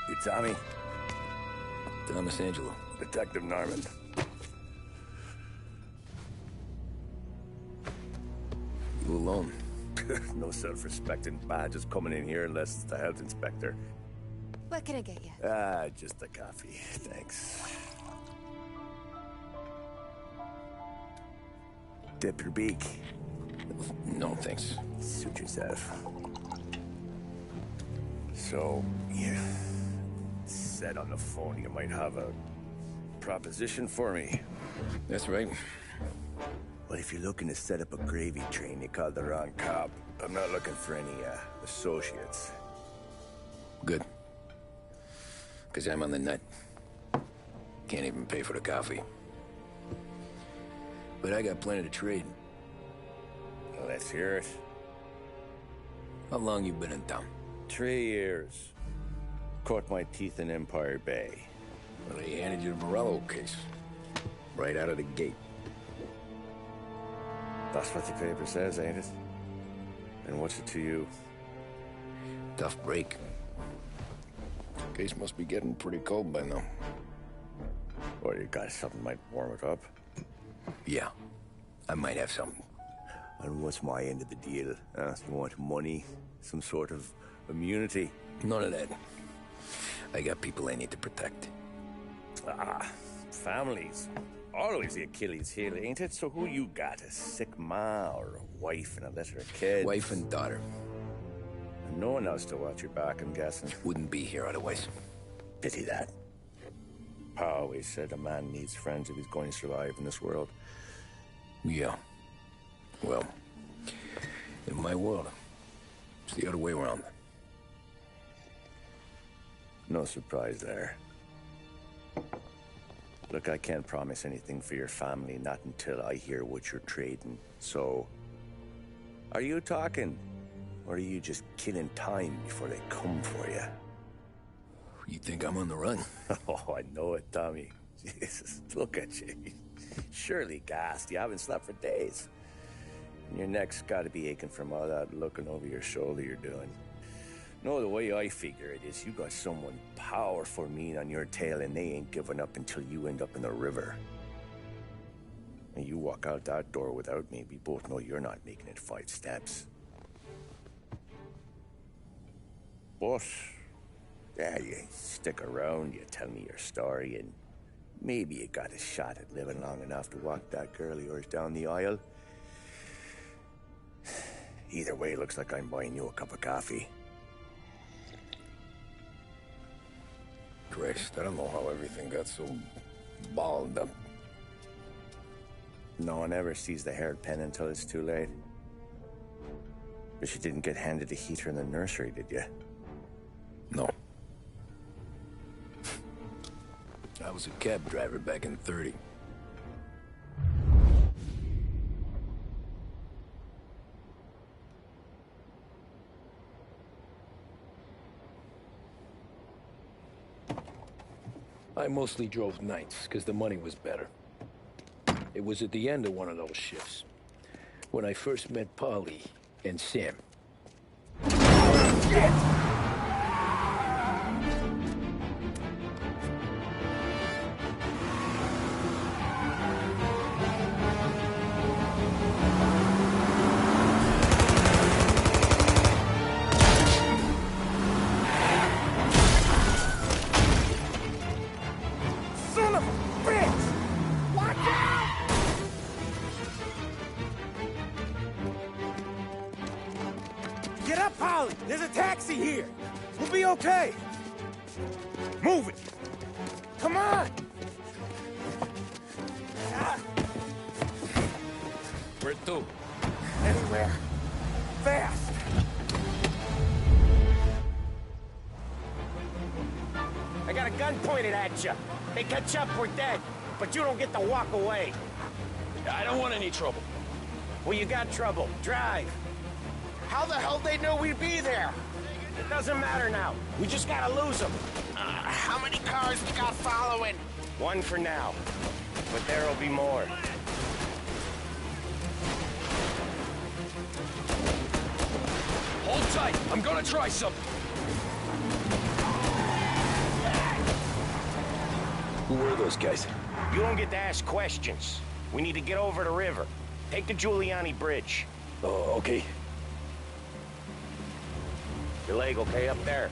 You Tommy? Thomas Angelo. Detective Norman. You alone? No self-respecting badges coming in here unless it's the health inspector. What can I get you? Just a coffee. Thanks. Dip your beak. No, thanks. Suit yourself. So, you said on the phone you might have a proposition for me. That's right. Well, if you're looking to set up a gravy train, you called the wrong cop. I'm not looking for any, associates. Good. Because I'm on the nut. Can't even pay for the coffee. But I got plenty to trade. Well, let's hear it. How long you been in town? 3 years. Caught my teeth in Empire Bay. Well, they handed you the Morello case. Right out of the gate. That's what the paper says, ain't it? And what's it to you? Tough break. Case must be getting pretty cold by now. Or you got something might warm it up? Yeah, I might have something. And what's my end of the deal? You want money? Some sort of immunity? None of that. I got people I need to protect. Families. Always the Achilles heel, ain't it? So who you got? A sick ma or a wife and a litter of kids? Wife and daughter. And no one else to watch your back, I'm guessing. Wouldn't be here otherwise. Pity that. Pa always said a man needs friends if he's going to survive in this world. Yeah. Well, in my world, it's the other way around. No surprise there. Look, I can't promise anything for your family, not until I hear what you're trading. So, are you talking? Or are you just killing time before they come for you? You think I'm on the run? Oh, I know it, Tommy. Jesus, look at you. Surely gassed. You haven't slept for days. And your neck's got to be aching from all that looking over your shoulder you're doing. No, the way I figure it is you got someone powerful mean on your tail and they ain't giving up until you end up in the river. And you walk out that door without me, we both know you're not making it 5 steps. But, yeah, you stick around, you tell me your story, and maybe you got a shot at living long enough to walk that girl of yours down the aisle. Either way, looks like I'm buying you a cup of coffee. Christ, I don't know how everything got so balled up. No one ever sees the hairpin until it's too late. But you didn't get handed a heater in the nursery, did you? No. I was a cab driver back in '30. I mostly drove nights, because the money was better. It was at the end of one of those shifts, when I first met Polly and Sam. Shit! Get up, Polly! There's a taxi here! We'll be okay! Move it! Come on! Where to? Anywhere. Fast! I got a gun pointed at you. They catch up, we're dead. But you don't get to walk away. I don't want any trouble. Well, you got trouble. Drive. How the hell they know we'd be there? It doesn't matter now. We just gotta lose them. How many cars we got following? One for now. But there'll be more. Hold tight. I'm gonna try something. Who were those guys? You don't get to ask questions. We need to get over the river. Take the Giuliani Bridge. Oh, okay. Your leg okay up there?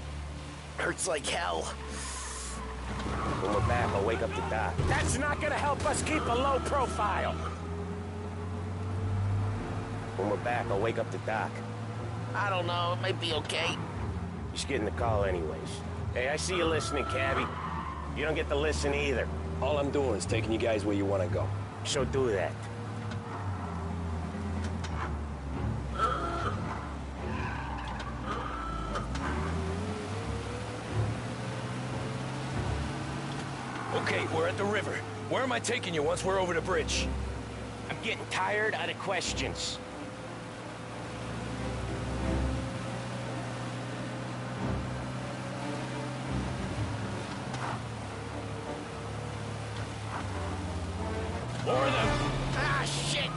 Hurts like hell. When we're back, I'll wake up the doc. That's not gonna help us keep a low profile. When we're back, I'll wake up the doc. I don't know, it might be okay. He's getting the call anyways. Hey, I see you listening, Cabby. You don't get to listen either. All I'm doing is taking you guys where you want to go. So do that. Okay, we're at the river. Where am I taking you once we're over the bridge? I'm getting tired of the questions. More of them! Ah, shit!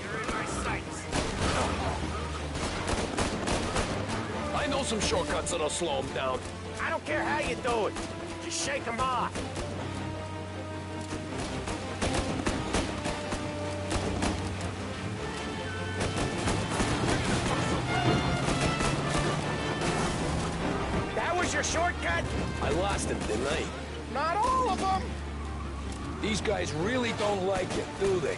You're in my sights. I know some shortcuts that'll slow them down. I don't care how you do it. Just shake them off. That was your shortcut? I lost him, didn't I? Not all of them. These guys really don't like it, do they?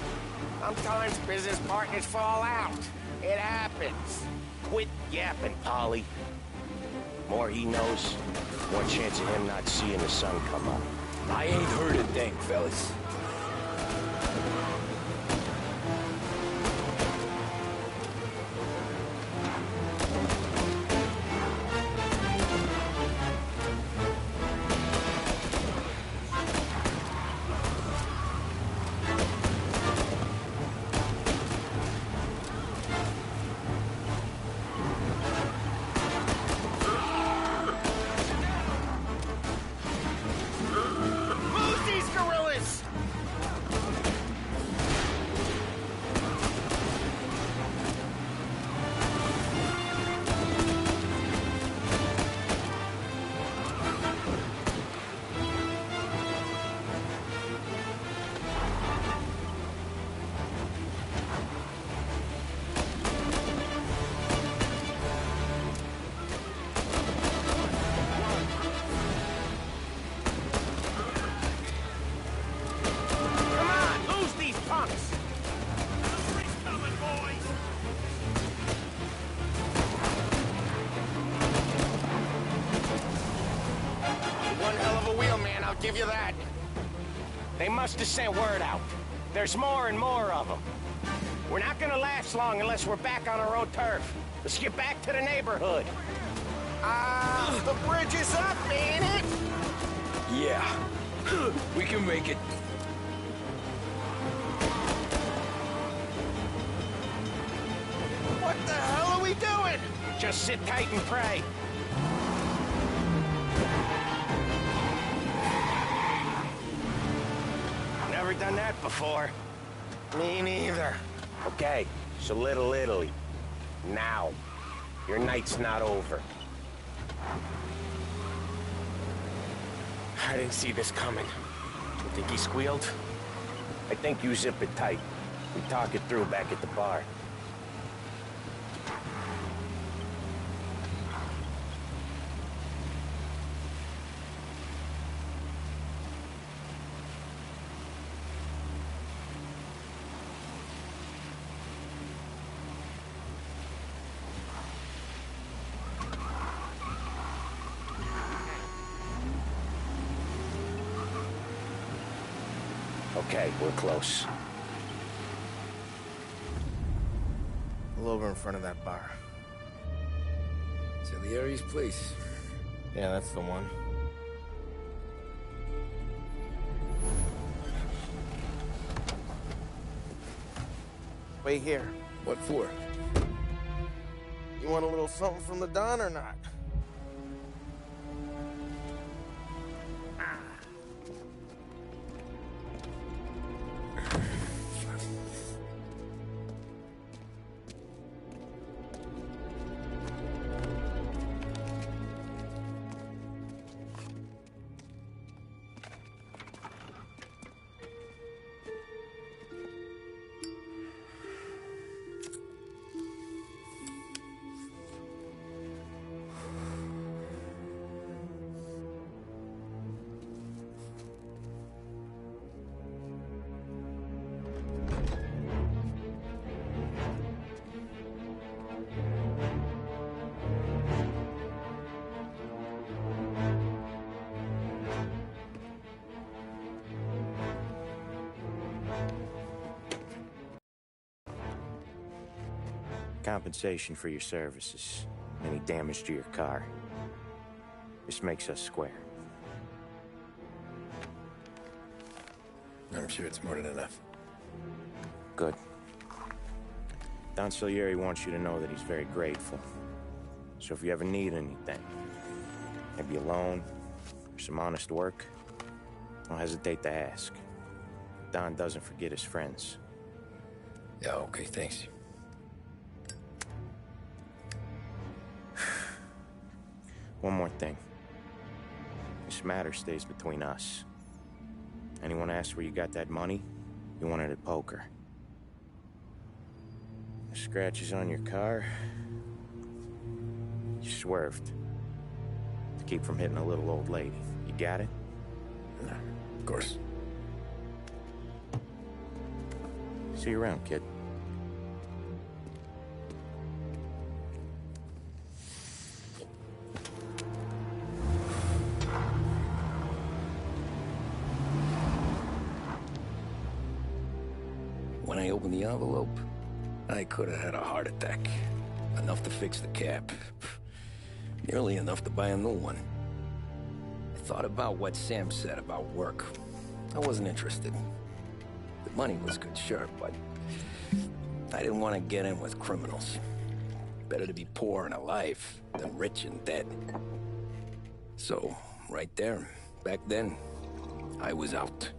Sometimes business partners fall out. It happens. Quit yapping, Polly. More he knows, more chance of him not seeing the sun come up. I ain't heard a thing, fellas. Move these gorillas! Come on, lose these punks. Coming, boys! One hell of a wheelman, I'll give you that. They must have sent word out. There's more and more of them. We're not gonna last long unless we're back on our own turf. Let's get back to the neighborhood. The bridge is up, ain't it? Yeah. We can make it. What the hell are we doing? Just sit tight and pray. Never done that before. Me neither. Okay, so Little Italy. Now. Your night's not over. I didn't see this coming. You think he squealed? I think you zip it tight. We talk it through back at the bar. Okay, we're close. Pull over in front of that bar. Salieri's place. Yeah, that's the one. Wait here. What for? You want a little something from the Don or not? Compensation for your services. Any damage to your car. This makes us square. I'm sure it's more than enough. Good. Don Salieri wants you to know that he's very grateful. So if you ever need anything, maybe a loan, or some honest work, don't hesitate to ask. Don doesn't forget his friends. Yeah, okay, thanks. One more thing. This matter stays between us. Anyone asks where you got that money, you won it at poker. The scratches on your car, you swerved to keep from hitting a little old lady. You got it? Yeah, of course. See you around, kid. When I opened the envelope, I could have had a heart attack. Enough to fix the cap. Nearly enough to buy a new one. I thought about what Sam said about work. I wasn't interested. The money was good, sure, but I didn't want to get in with criminals. Better to be poor and alive than rich and dead. So, right there, back then, I was out.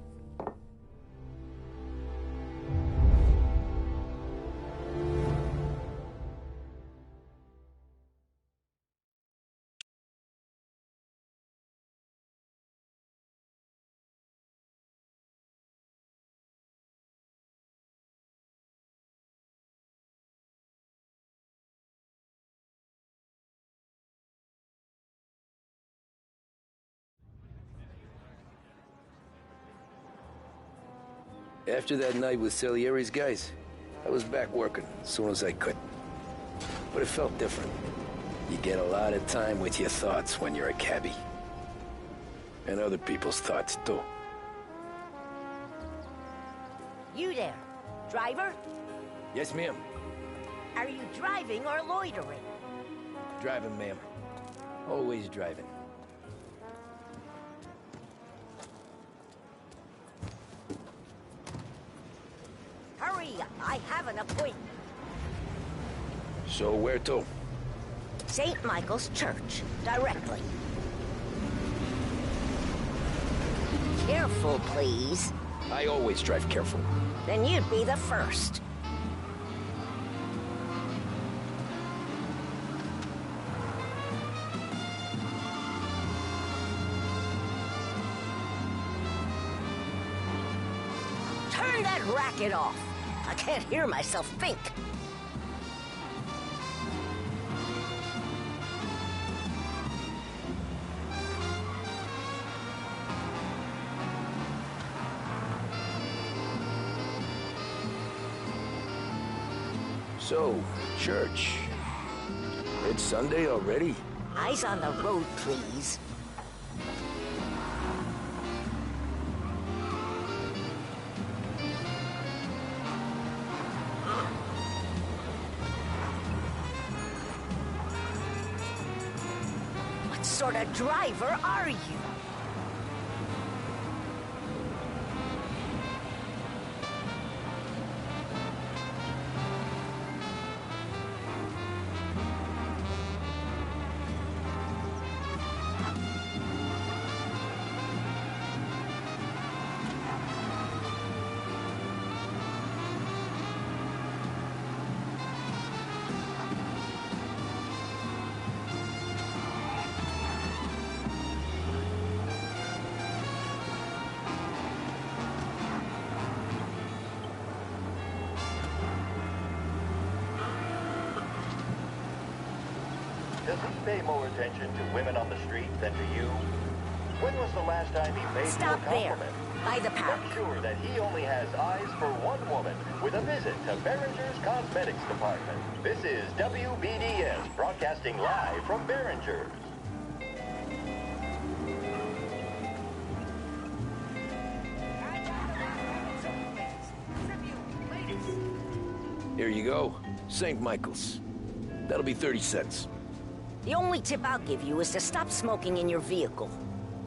After that night with Salieri's guys, I was back working as soon as I could. But it felt different. You get a lot of time with your thoughts when you're a cabbie. And other people's thoughts, too. You there, driver? Yes, ma'am. Are you driving or loitering? Driving, ma'am. Always driving. Hurry, I have an appointment. So where to? St. Michael's Church, directly. Careful, please. I always drive careful. Then you'd be the first. Turn that racket off. I can't hear myself think. So, church. It's Sunday already? Eyes on the road, please. What sort of driver are you? Does he pay more attention to women on the street than to you? When was the last time he paid Stop you a there, compliment? by the park. Make sure that he only has eyes for one woman with a visit to Behringer's Cosmetics Department. This is WBDS broadcasting live from Behringer's. Here you go. St. Michael's. That'll be 30 cents. The only tip I'll give you is to stop smoking in your vehicle.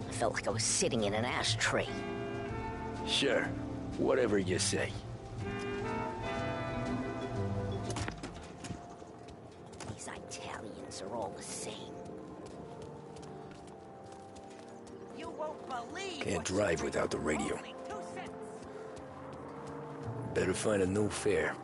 I felt like I was sitting in an ashtray. Sure. Whatever you say. These Italians are all the same. You won't believe. Can't drive without the radio. Only 2 cents. Better find a new fare.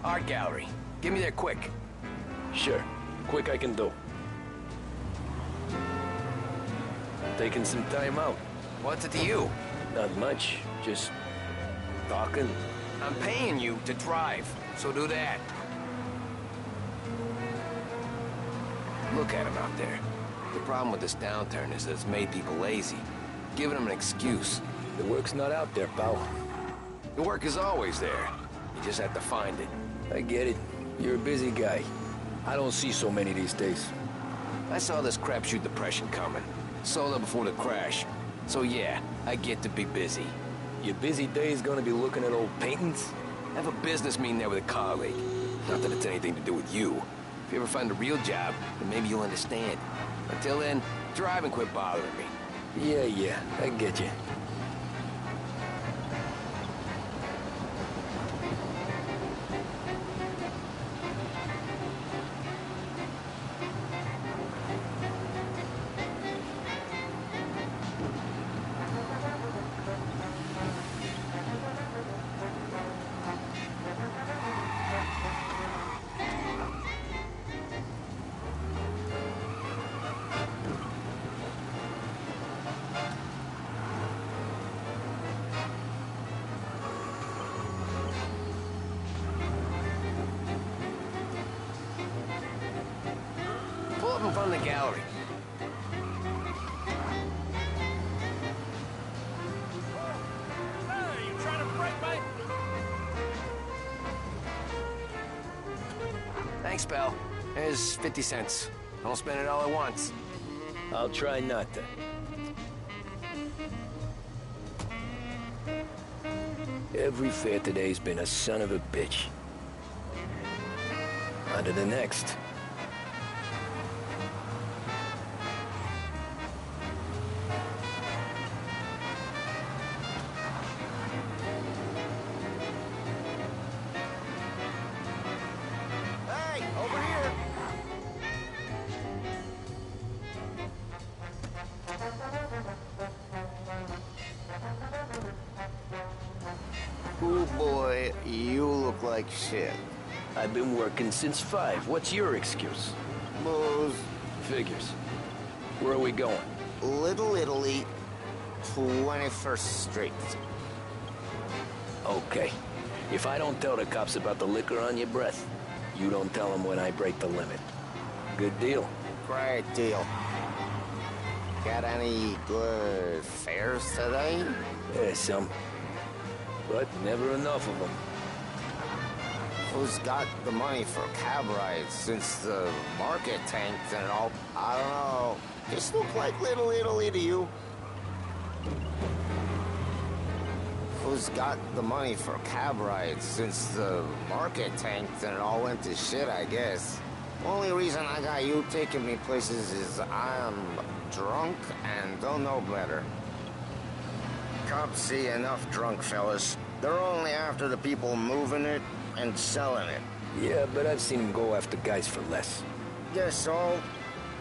Art gallery. Get me there quick. Sure. Quick I can do. Taking some time out. What's it to you? Not much. Just talking. I'm paying you to drive, so do that. Look at him out there. The problem with this downturn is that it's made people lazy, giving them an excuse. The work's not out there, pal. The work is always there. You just have to find it. I get it. You're a busy guy. I don't see so many these days. I saw this crapshoot depression coming. Sold up before the crash. So yeah, I get to be busy. Your busy day's gonna be looking at old paintings? I have a business meeting there with a colleague. Not that it's anything to do with you. If you ever find a real job, then maybe you'll understand. Until then, drive and quit bothering me. Yeah, I get you. Pull up in front of the gallery. Hey, you trying to break my... Thanks, pal. There's 50 cents. Don't spend it all at once. I'll try not to. Every fare today's been a son of a bitch. On to the next. Hey, over here! Oh boy, you look like shit. I've been working since 5. What's your excuse? Booze, Figures. Where are we going? Little Italy, 21st Street. Okay. If I don't tell the cops about the liquor on your breath, you don't tell them when I break the limit. Good deal. Great deal. Got any good fares today? Yeah, some. But never enough of them. Who's got the money for cab rides since the market tanked and all? I don't know. Just look like Little Italy to you. Who's got the money for cab rides since the market tanked and it all went to shit, I guess. Only reason I got you taking me places is I'm drunk and don't know better. Cops see enough drunk fellas. They're only after the people moving it and selling it. Yeah, but I've seen them go after guys for less. Guess so.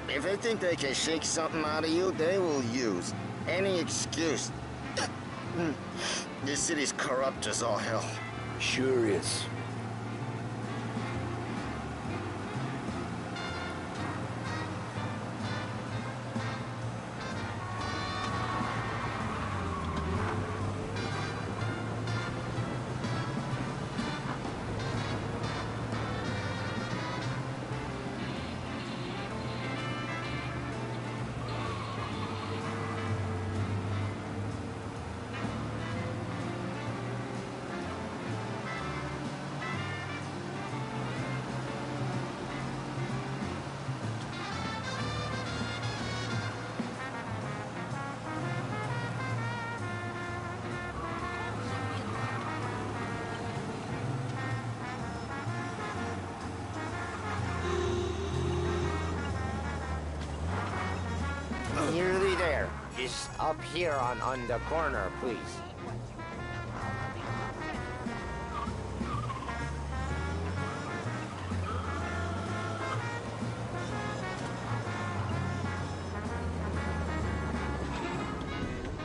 If they think they can shake something out of you, they will use any excuse. This city's corrupt as all hell. Sure is. Nearly there. Just up here on the corner, please.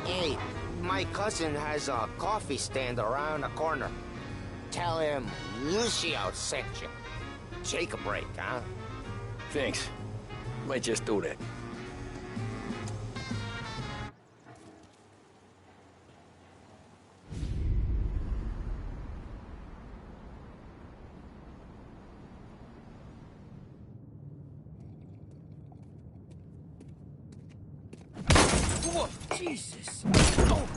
Hey, my cousin has a coffee stand around the corner. Tell him Lucio sent you. Take a break, huh? Thanks. Might just do that. Whoa, Jesus! Oh.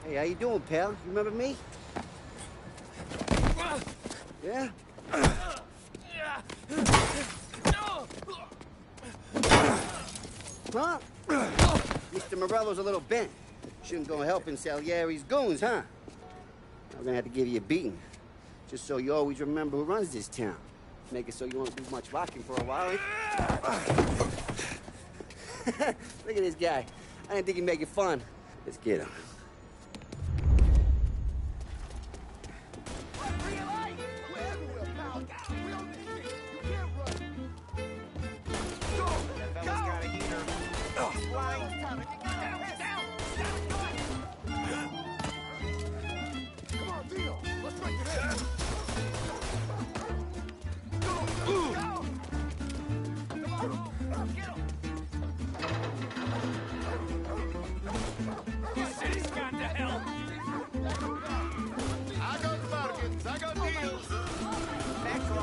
Hey, how you doing, pal? You remember me? Yeah? Huh? Mr. Morello's a little bent. Shouldn't go helping Salieri's goons, huh? I'm gonna have to give you a beating. Just so you always remember who runs this town. Make it so you won't do much rocking for a while. Look at this guy. I didn't think he'd make it fun. Let's get him.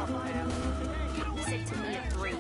Oh, my, he said to me at 3.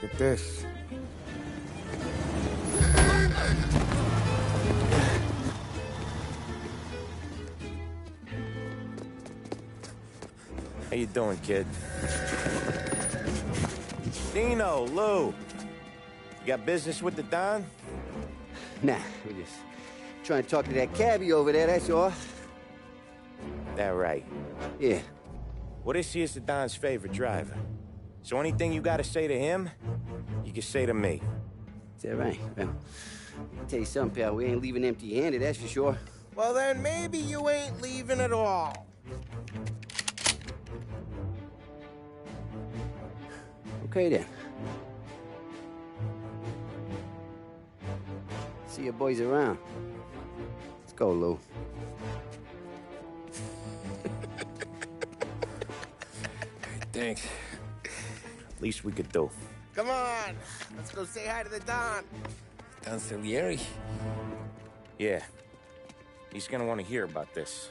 Look at this. How you doing, kid? Dino, Lou. You got business with the Don? Nah, we're just trying to talk to that cabbie over there, that's all. That right? Yeah. Well, this here's the Don's favorite driver. So anything you gotta say to him, you can say to me. Is that right? Well, I'll tell you something, pal. We ain't leaving empty-handed, that's for sure. Well, then maybe you ain't leaving at all. Okay, then. See your boys around. Let's go, Lou. Thanks. Least we could do. Come on, let's go say hi to the Don. Don Salieri? Yeah. He's gonna want to hear about this.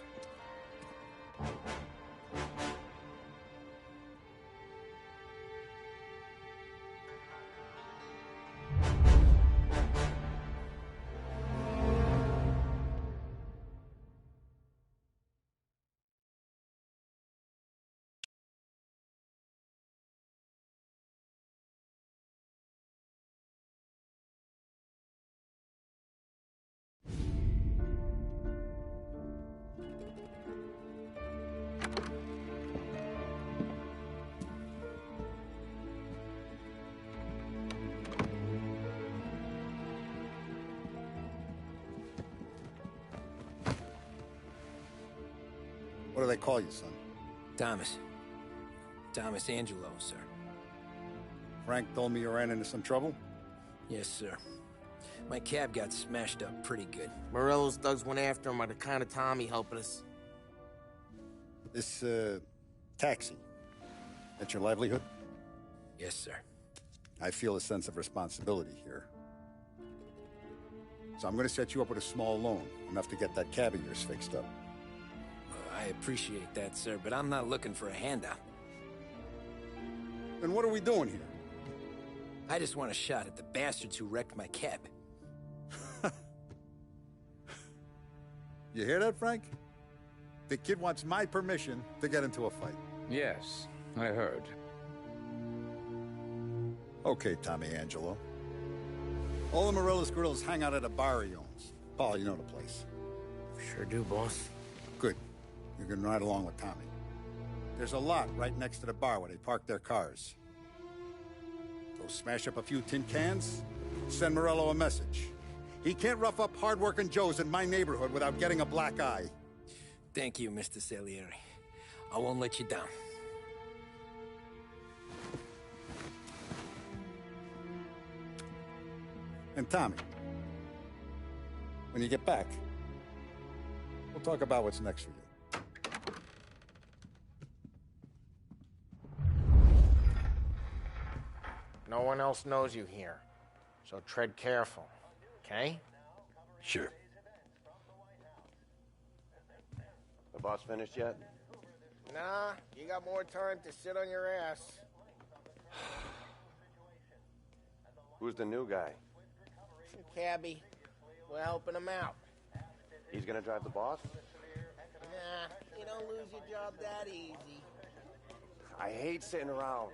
What do they call you, son? Thomas. Thomas Angelo, sir. Frank told me you ran into some trouble? Yes, sir. My cab got smashed up pretty good. Morello's thugs went after him by the kind of Tommy helping us. This, taxi. That's your livelihood? Yes, sir. I feel a sense of responsibility here. So I'm gonna set you up with a small loan, enough to get that cab of yours fixed up. I appreciate that, sir, but I'm not looking for a handout. Then what are we doing here? I just want a shot at the bastards who wrecked my cab. You hear that, Frank? The kid wants my permission to get into a fight. Yes, I heard. Okay, Tommy Angelo. All the Morello's grills hang out at a bar he owns. Paul, you know the place. Sure do, boss. Good. You can ride along with Tommy. There's a lot right next to the bar where they park their cars. Go smash up a few tin cans, send Morello a message. He can't rough up hard-working Joes in my neighborhood without getting a black eye. Thank you, Mr. Salieri. I won't let you down. And Tommy, when you get back, we'll talk about what's next for you. No one else knows you here, so tread careful, okay? Sure. The boss finished yet? Nah, you got more time to sit on your ass. Who's the new guy? Cabby, we're helping him out. He's gonna drive the boss? Nah, you don't lose your job that easy. I hate sitting around.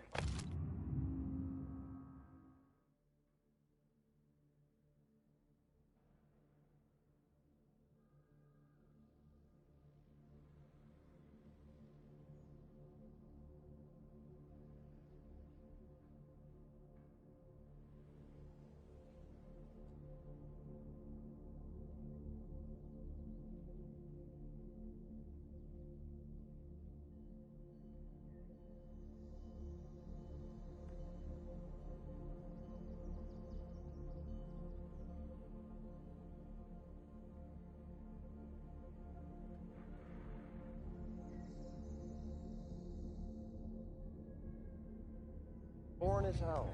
Boring as hell.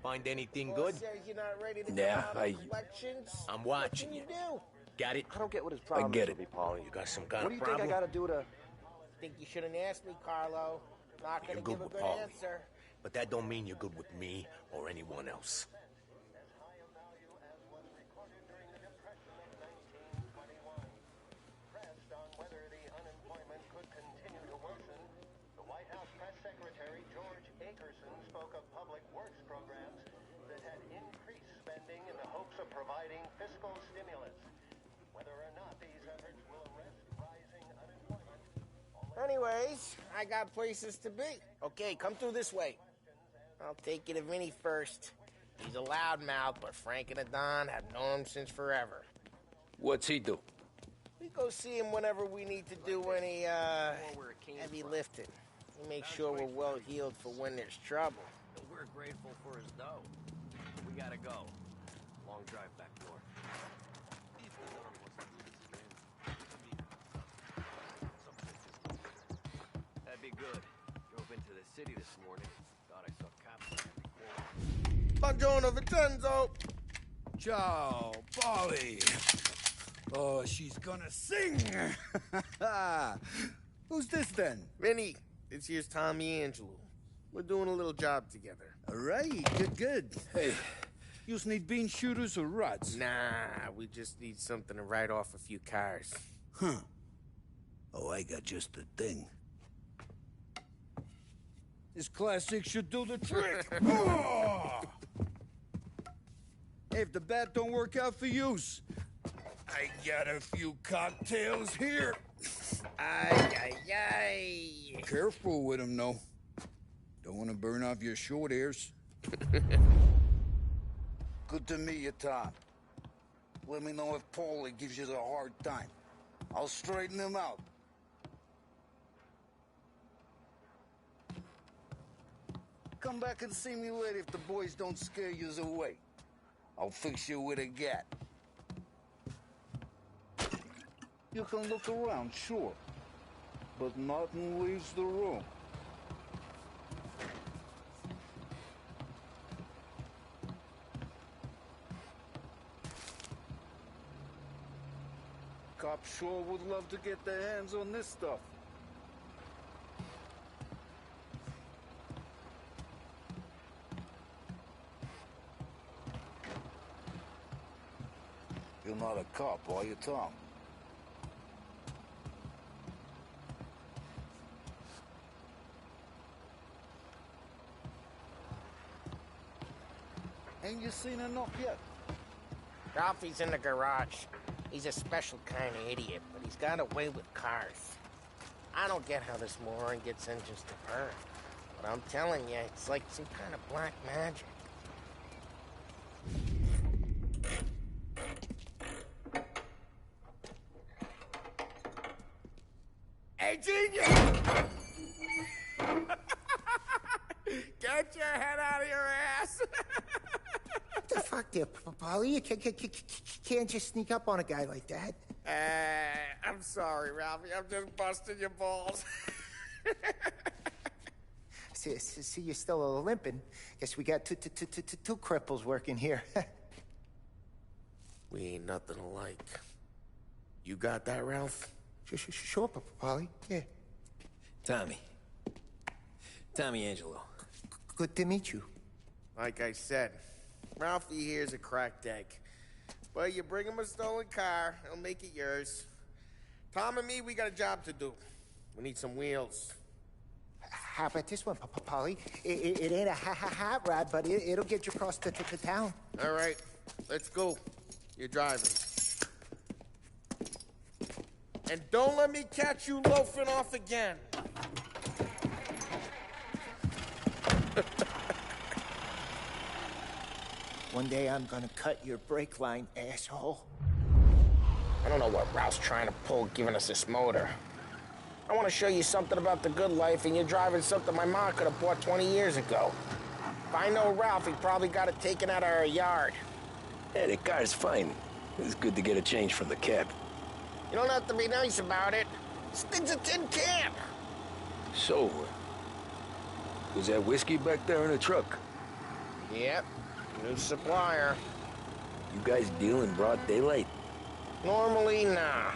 Find anything Boss good? says you're not ready to Nah, come out of elections. I'm watching you. What do? Got it? I don't get what his problem get is it. with me, Paulie. You got some kind What of do you problem? think I gotta do to... Think you shouldn't ask me, Carlo. Not gonna You're good give a with good Paul. answer. but that don't mean you're good with me or anyone else. Providing fiscal stimulus. Whether or not these efforts will arrest rising unemployment. Anyways, I got places to be. Okay, come through this way. I'll take you to Vinny first. He's a loudmouth, but Frank and the Don have known him since forever. What's he do? We go see him whenever we need to do any, heavy lifting. He makes sure we're well healed for when there's trouble. We're grateful for his dough. We gotta go. Long drive back north. That'd be good. Drove into the city this morning. Thought I saw cops on every corner. Buongiorno, Vincenzo! Ciao, Polly. Oh, she's gonna sing. Who's this then? Vinny, this here's Tommy Angelo. We're doing a little job together. All right, good. Hey, you need bean shooters or rods? Nah, we just need something to write off a few cars. Huh. Oh, I got just the thing. This classic should do the trick. Oh! Hey, if the bat don't work out for yous, I got a few cocktails here. Ay. Careful with them, though. Don't want to burn off your short hairs. Good to meet you, Tom. Let me know if Paulie gives you a hard time. I'll straighten him out. Come back and see me later if the boys don't scare you away. I'll fix you with a gat. You can look around, sure. But nothing leaves the room. Cops sure would love to get their hands on this stuff. You're not a cop, are you, Tom? Ain't you seen enough yet? Ralphie's in the garage. He's a special kind of idiot, but he's got a way with cars. I don't get how this moron gets engines to burn. But I'm telling you, it's like some kind of black magic. Hey, genius! Get your head out of your ass! What the fuck there, Polly? You can't just sneak up on a guy like that. I'm sorry, Ralphie. I'm just busting your balls. See, you're still limping. Guess we got two cripples working here. We ain't nothing alike. You got that, Ralph? Sure, Polly. Yeah. Tommy Angelo. Good to meet you. Like I said, Ralphie here's a cracked egg. But you bring him a stolen car, he'll make it yours. Tom and me, we got a job to do. We need some wheels. How about this one, Polly? It ain't a hot rod, but it'll get you across to town. All right, let's go. You're driving. And don't let me catch you loafing off again. One day I'm gonna cut your brake line, asshole. I don't know what Ralph's trying to pull giving us this motor. I want to show you something about the good life, and you're driving something my mom could have bought 20 years ago. If I know Ralph, he probably got it taken out of our yard. Yeah, the car's fine. It's good to get a change from the cab. You don't have to be nice about it. This thing's a tin can. So, was that whiskey back there in the truck? Yep, new supplier. You guys deal in broad daylight? Normally, nah.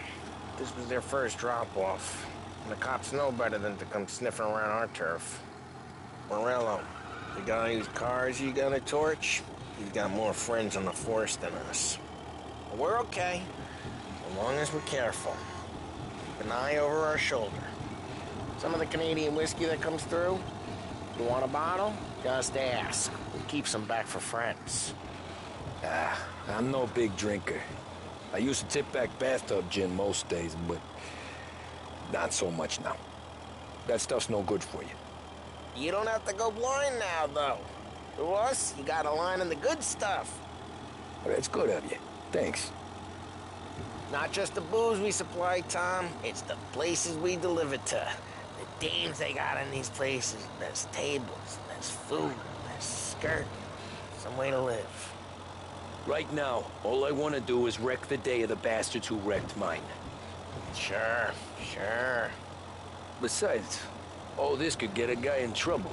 This was their first drop-off. And the cops know better than to come sniffing around our turf. Morello, The guy whose cars you gonna torch, he's got more friends on the force than us. But we're okay, as long as we're careful. Keep an eye over our shoulder. Some of the Canadian whiskey that comes through, you want a bottle? Just ask. We'll keep some back for friends. I'm no big drinker. I used to tip back bathtub gin most days, but not so much now. That stuff's no good for you. You don't have to go blind now, though. To us, you got a line in the good stuff. Well, that's good of you. Thanks. Not just the booze we supply, Tom. It's the places we deliver to. The dames they got in these places. There's tables, there's food, there's skirt. Some way to live. Right now, all I want to do is wreck the day of the bastards who wrecked mine. Sure. Besides, all this could get a guy in trouble.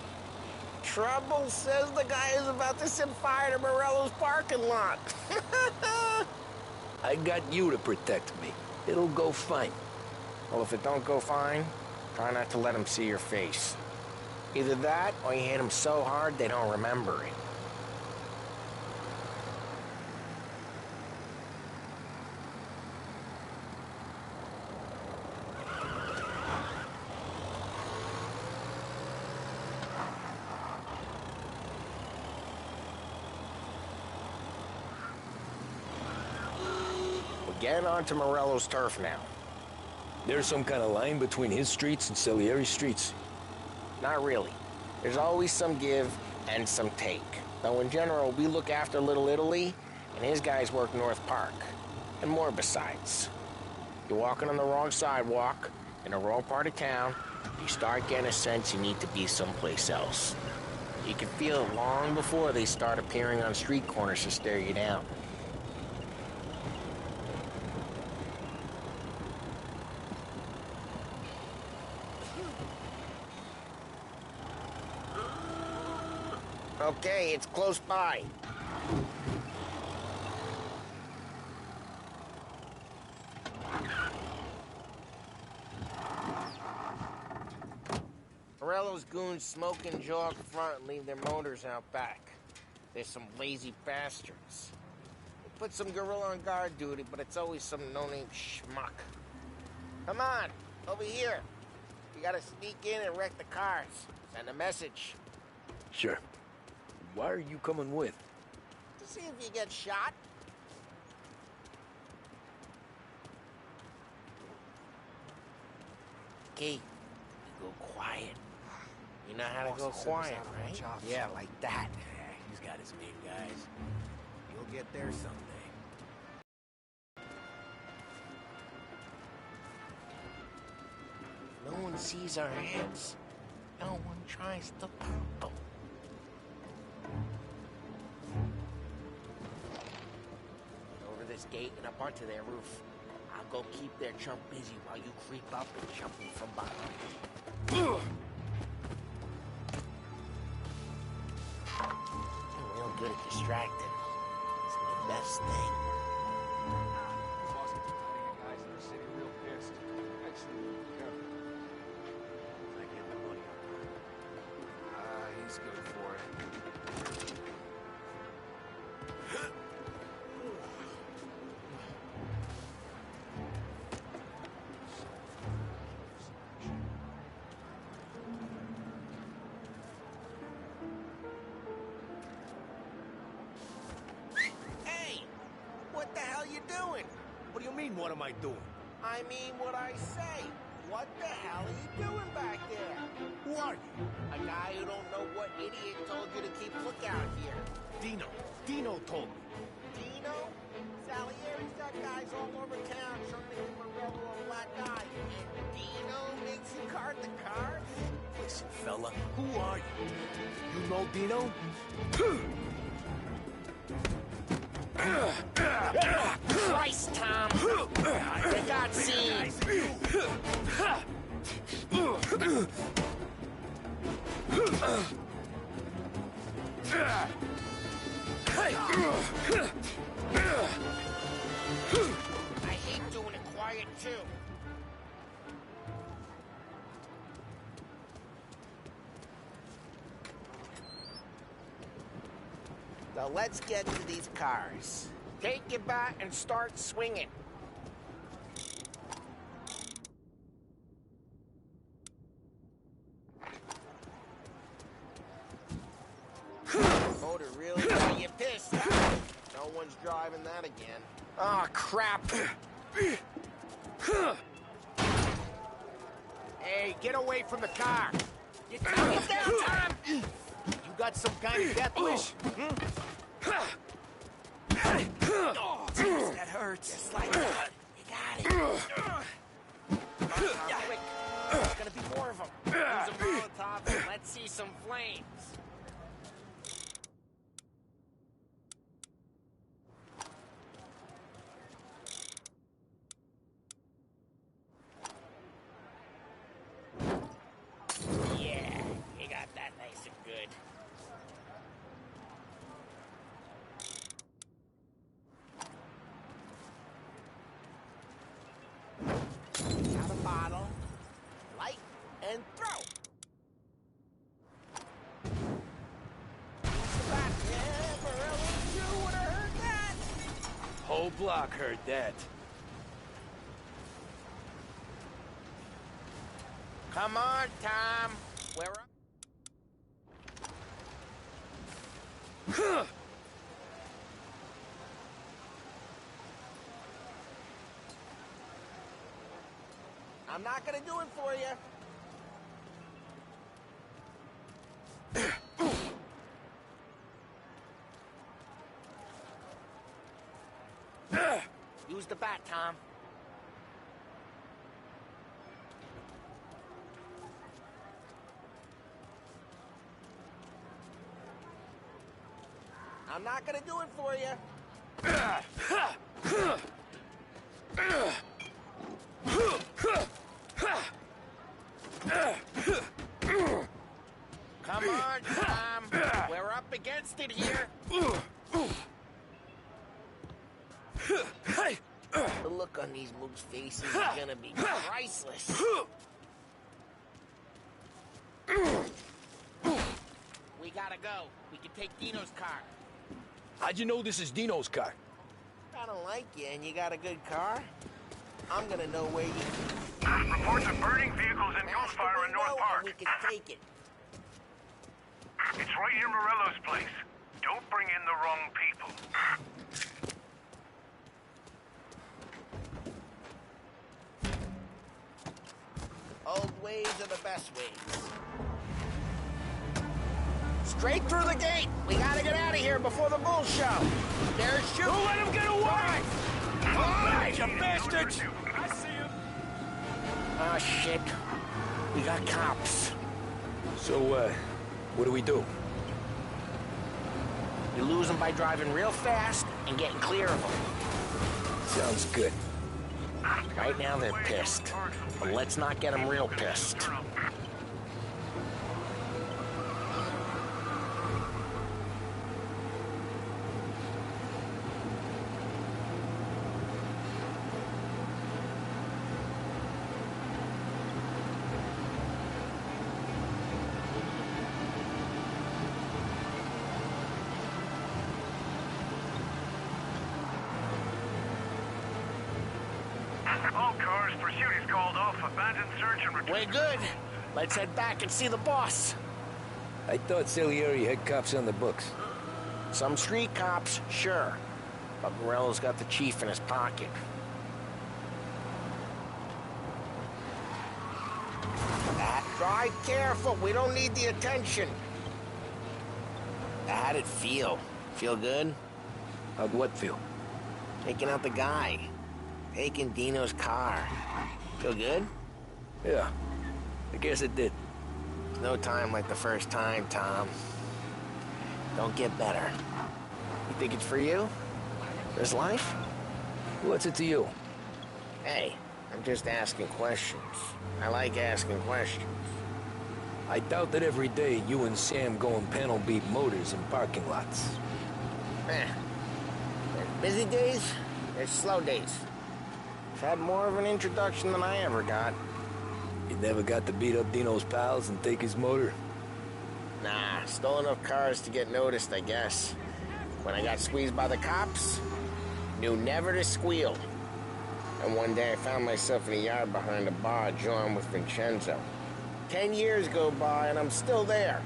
Trouble, says the guy who's about to set fire to Morello's parking lot. I got you to protect me. It'll go fine. Well, if it don't go fine, try not to let him see your face. Either that, or you hit him so hard they don't remember it. Get onto Morello's turf now. There's some kind of line between his streets and Salieri's streets? Not really. There's always some give and some take. Though in general, we look after Little Italy, and his guys work North Park. And more besides. You're walking on the wrong sidewalk, in the wrong part of town, you start getting a sense you need to be someplace else. You can feel it long before they start appearing on street corners to stare you down. Okay, it's close by. Morello's goons smoke and jog front and leave their motors out back. There's some lazy bastards. They put some gorilla on guard duty, but it's always some no-name schmuck. Come on, over here. You gotta sneak in and wreck the cars. Send a message. Sure. Why are you coming with? To see if you get shot. Okay, you go quiet. You know how to go quiet, right? Yeah, like that. He's got his big guys. You'll get there someday. No one sees our heads. No one tries to pop them. Over this gate and up onto their roof. I'll go keep their chump busy while you creep up and jump in from behind. You're real good at distracting. It's the best thing. Guys in the city real pissed. Actually, careful. I get my money up. He's good for it. What the hell you doing? What do you mean, what am I doing? I mean what I say. What the hell are you doing back there? Who are you? A guy who don't know what idiot told you to keep lookout here. Dino. Dino told me. Dino? Salieri's got guys all over town trying to give Morello a black eye. And Dino makes you cart the cards? Listen, fella, who are you? You know Dino? Christ, Tom! You got scenes! I hate doing it quiet, too. So let's get to these cars. Take your bat and start swinging. Motor really got you pissed, huh? No one's driving that again. Oh, crap. Hey, get away from the car. Get down, Tom. You got some kind of death wish? Oh, geez, that hurts. Just like that. You got it. Quick. There's gonna be more of them. Use a Molotov and let's see some flames. Yeah, you got that nice and good. Got a bottle, light, and throw. Yeah, Morello, you would have heard that. Whole block heard that. Come on, Tom. We're up. I'm not gonna do it for you. Use the bat, Tom. I'm not gonna do it for you. Come on, Tom. We're up against it here. The look on these moves' faces is gonna be priceless. We gotta go. We can take Dino's car. How'd you know this is Dino's car? I don't like you and you got a good car. I'm gonna know where you... Reports of burning vehicles and gunfire in North Park. We can take it. It's right near Morello's place. Don't bring in the wrong people. Old ways are the best ways. Straight through the gate. We gotta get out of here before the bull show. There's shooting. Don't let him get away! All right, you bastards! I see him. Oh, shit. We got cops. So, what do we do? You lose them by driving real fast and getting clear of them. Sounds good. Right now they're pissed, but let's not get them real pissed. All cars, pursuit is called off. Abandoned search and return. We're good. Let's head back and see the boss. I thought Salieri had cops on the books. Some street cops, sure. But Morello's got the chief in his pocket. Drive careful. We don't need the attention. How'd it feel? Feel good? How'd what feel? Taking out the guy. Taking Dino's car. Feel good? Yeah, I guess it did. No time like the first time, Tom. Don't get better. You think it's for you? This life? What's it to you? Hey, I'm just asking questions. I like asking questions. I doubt that every day you and Sam go and panel beat motors in parking lots. There's busy days, there's slow days. I've had more of an introduction than I ever got. You never got to beat up Dino's pals and take his motor? Nah, stole enough cars to get noticed, I guess. When I got squeezed by the cops, knew never to squeal. And one day I found myself in a yard behind a bar, jawing with Vincenzo. 10 years go by and I'm still there.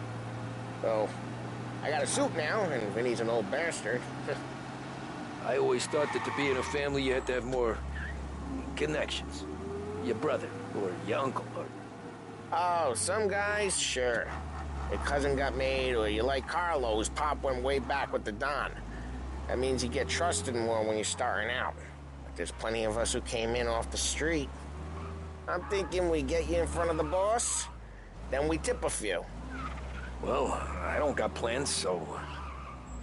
So, I got a suit now, and Vinny's an old bastard. I always thought that to be in a family you had to have more connections. Your brother, or your uncle, or... Oh, some guys, sure. Your cousin got made, or you like Carlos, Pop went way back with the Don. That means you get trusted more when you're starting out. But there's plenty of us who came in off the street. I'm thinking we get you in front of the boss, then we tip a few. Well, I don't got plans, so...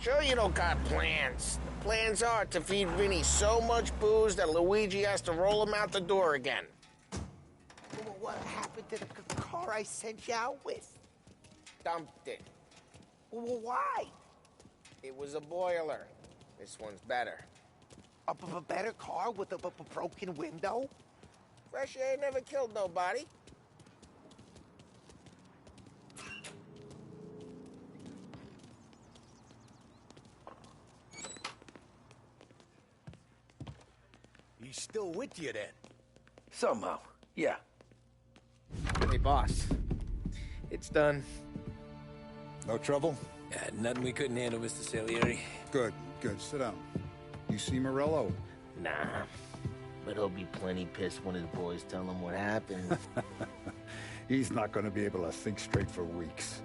Sure you don't got plans. The plans are to feed Vinny so much booze that Luigi has to roll him out the door again. What happened to the car I sent you out with? Dumped it. Well, why? It was a boiler. This one's better. A better car with a broken window? Fresh air never killed nobody. He's still with you then? Somehow, yeah. Hey, boss. It's done. No trouble? Yeah, nothing we couldn't handle, Mr. Salieri. Good, good. Sit down. You see Morello? Nah. But he'll be plenty pissed when his boys tell him what happened. He's not going to be able to think straight for weeks.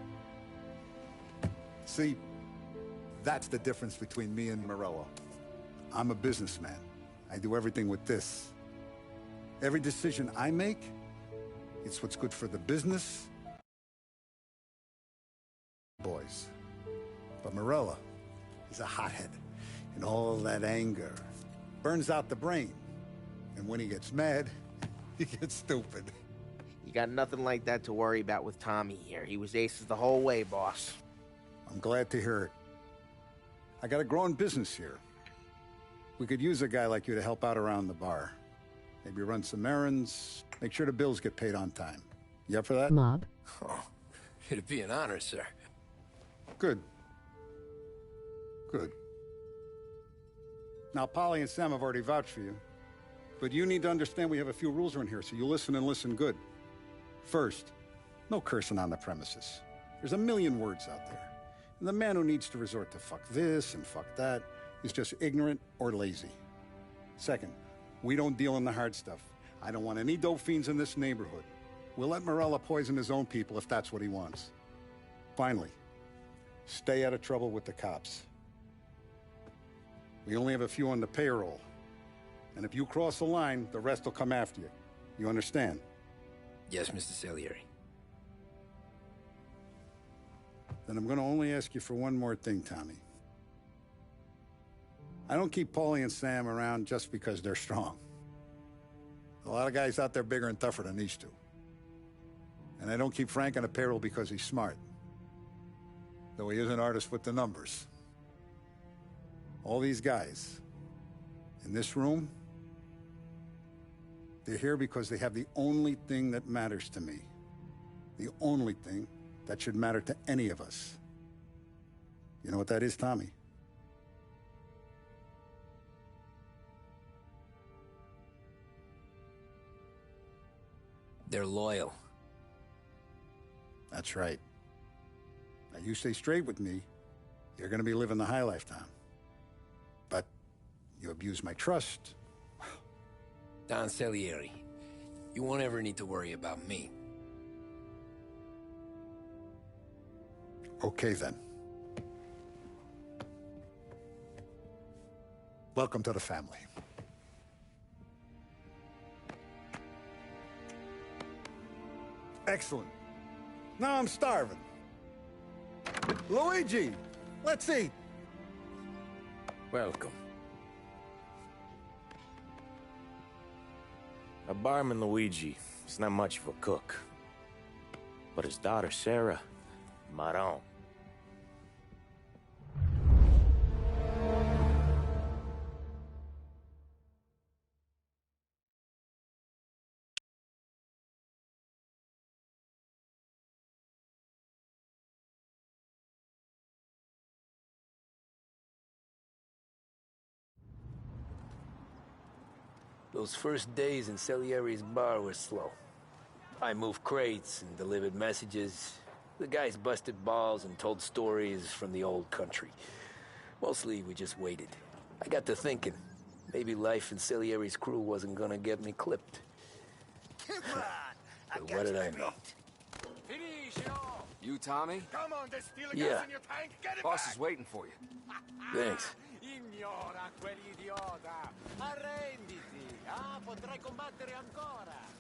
See, that's the difference between me and Morello. I'm a businessman. I do everything with this. Every decision I make, it's what's good for the business, boys. But Morello, he's a hothead, and all that anger burns out the brain. And when he gets mad, he gets stupid. You got nothing like that to worry about with Tommy here. He was aces the whole way, boss. I'm glad to hear it. I got a growing business here. We could use a guy like you to help out around the bar. Maybe run some errands, make sure the bills get paid on time. You up for that? Mob. Oh, it'd be an honor, sir. Good. Good. Now, Polly and Sam have already vouched for you. But you need to understand we have a few rules around here, so you listen and listen good. First, no cursing on the premises. There's a million words out there. And the man who needs to resort to fuck this and fuck that is just ignorant or lazy. Second, we don't deal in the hard stuff. I don't want any dope fiends in this neighborhood. We'll let Morella poison his own people if that's what he wants. Finally, stay out of trouble with the cops. We only have a few on the payroll. And if you cross the line, the rest will come after you. You understand? Yes, Mr. Salieri. Then I'm going to only ask you for one more thing, Tommy. I don't keep Paulie and Sam around just because they're strong. A lot of guys out there bigger and tougher than these two. And I don't keep Frank on the payroll because he's smart. Though he is an artist with the numbers. All these guys in this room, they're here because they have the only thing that matters to me. The only thing that should matter to any of us. You know what that is, Tommy? They're loyal. That's right. Now, you stay straight with me, you're gonna be living the high life, Tom. But you abuse my trust. Don Salieri, you won't ever need to worry about me. Okay, then. Welcome to the family. Excellent. Now I'm starving. Luigi, let's eat. Welcome. A barman Luigi is not much of a cook. But his daughter Sarah, Maron. Those first days in Salieri's bar were slow. I moved crates and delivered messages. The guys busted balls and told stories from the old country. Mostly, we just waited. I got to thinking, maybe life in Salieri's crew wasn't gonna get me clipped. Come on! But what did I know? You, Tommy? Come on, there's steel Yeah. gas in your tank. Get it Boss back. is waiting for you. Thanks. Ignora quell'idiota! Arrenditi! Ah, potrai combattere ancora!